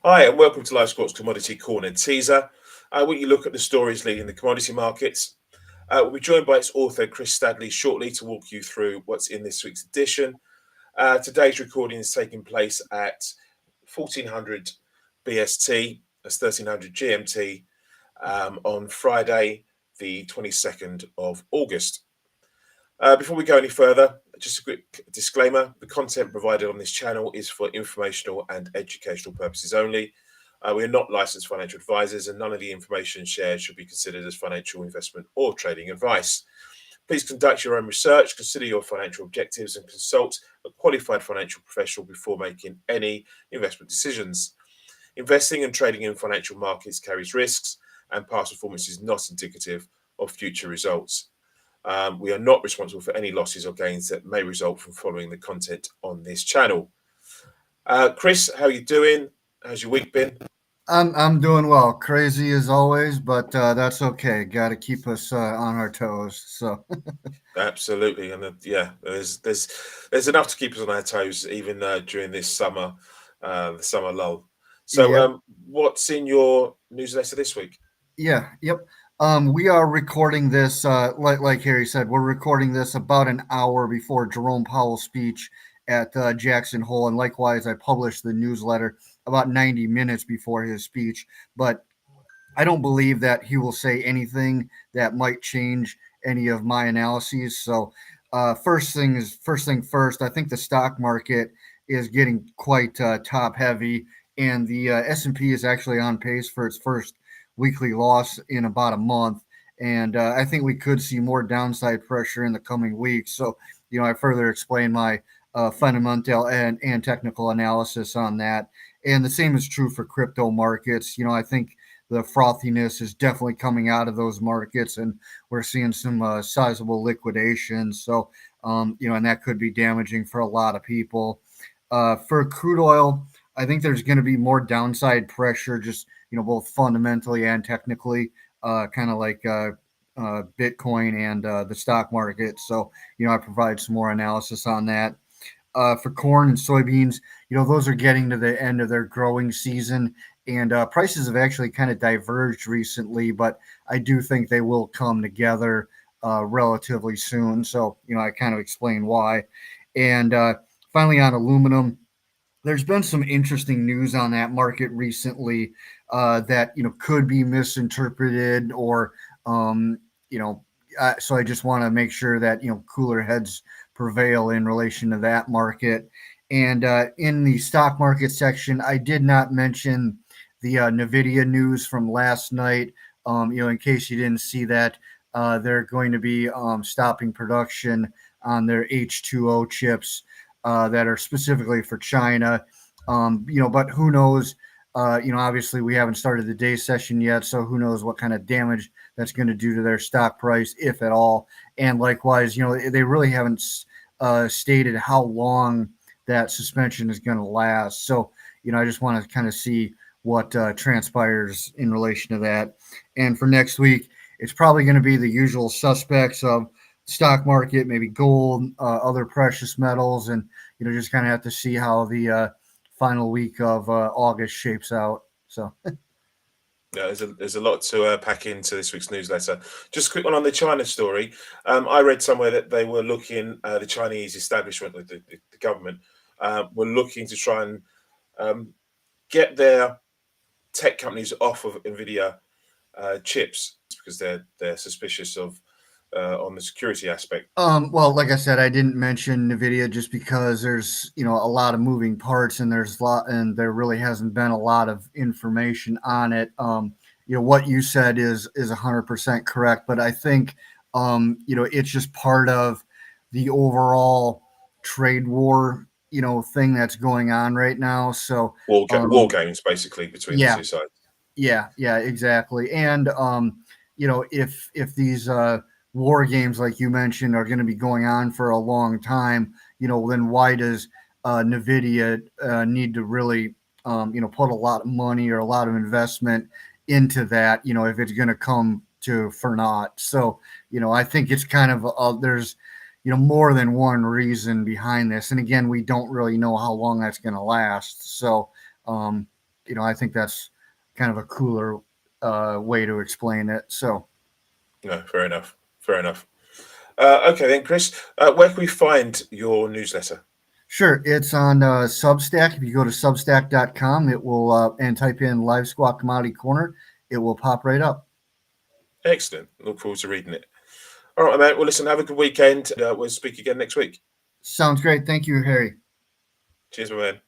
Hi, and welcome to LiveSquawk's Commodity Corner teaser. When you look at the stories leading the commodity markets, we'll be joined by its author, Chris Stadele, shortly to walk you through what's in this week's edition. Today's recording is taking place at 1400 BST, that's 1300 GMT, on Friday, the 22nd of August. Before we go any further, just a quick disclaimer. The content provided on this channel is for informational and educational purposes only. We are not licensed financial advisors, and none of the information shared should be considered as financial investment or trading advice. Please conduct your own research, consider your financial objectives, and consult a qualified financial professional before making any investment decisions. Investing and trading in financial markets carries risks, and past performance is not indicative of future results. We are not responsible for any losses or gains that may result from following the content on this channel. Chris, how are you doing? How's your week been? I'm doing well. Crazy as always, but that's okay. Got to keep us on our toes. So Absolutely, and there's enough to keep us on our toes even during this summer, the summer lull. So, yep, what's in your newsletter this week? yep. We are recording this like Harry said. We're recording this about an hour before Jerome Powell's speech at Jackson Hole, and likewise, I published the newsletter about 90 minutes before his speech. But I don't believe that he will say anything that might change any of my analyses. So, first thing first. I think the stock market is getting quite top heavy, and the S&P is actually on pace for its first weekly loss in about a month. And I think we could see more downside pressure in the coming weeks. So, I further explain my fundamental and technical analysis on that. And the same is true for crypto markets. I think the frothiness is definitely coming out of those markets, and we're seeing some sizable liquidations. So, and that could be damaging for a lot of people. For crude oil, I think there's going to be more downside pressure, just both fundamentally and technically, kind of like Bitcoin and the stock market. So, I provide some more analysis on that. For corn and soybeans, those are getting to the end of their growing season, and prices have actually kind of diverged recently, but I do think they will come together relatively soon. So, I kind of explain why. And finally, on aluminum, there's been some interesting news on that market recently that could be misinterpreted or so I just want to make sure that cooler heads prevail in relation to that market. And in the stock market section, I did not mention the Nvidia news from last night. In case you didn't see that, they're going to be stopping production on their H2O chips that are specifically for China. But who knows? Obviously we haven't started the day session yet, so who knows what kind of damage that's going to do to their stock price, if at all. And likewise, they really haven't stated how long that suspension is going to last. So, I just want to kind of see what transpires in relation to that. And for next week, it's probably going to be the usual suspects of stock market, maybe gold, other precious metals, and just kind of have to see how the final week of August shapes out. So. Yeah, there's a lot to pack into this week's newsletter. Just a quick one on the China story. I read somewhere that they were looking, the Chinese establishment, the government, were looking to try and get their tech companies off of Nvidia chips because they're suspicious of on the security aspect. Well, like I said, I didn't mention Nvidia just because there's a lot of moving parts, and there really hasn't been a lot of information on it. What you said is 100% correct, but I think it's just part of the overall trade war thing that's going on right now. So War games basically between the yeah, two sides. yeah, exactly. And if these war games, like you mentioned, are going to be going on for a long time, then why does Nvidia need to really, put a lot of money or a lot of investment into that? If it's going to come to for naught. So, I think it's kind of there's more than one reason behind this, and again, we don't really know how long that's going to last. So. I think that's kind of a cooler way to explain it. So. No, fair enough. Fair enough. Okay then, Chris, where can we find your newsletter? Sure, it's on Substack. If you go to substack.com, it will and type in Live Squawk Commodity Corner, it will pop right up. Excellent. Look forward to reading it. All right, mate. Well, listen, have a good weekend. We'll speak again next week. Sounds great. Thank you, Harry. Cheers, my man. Bye.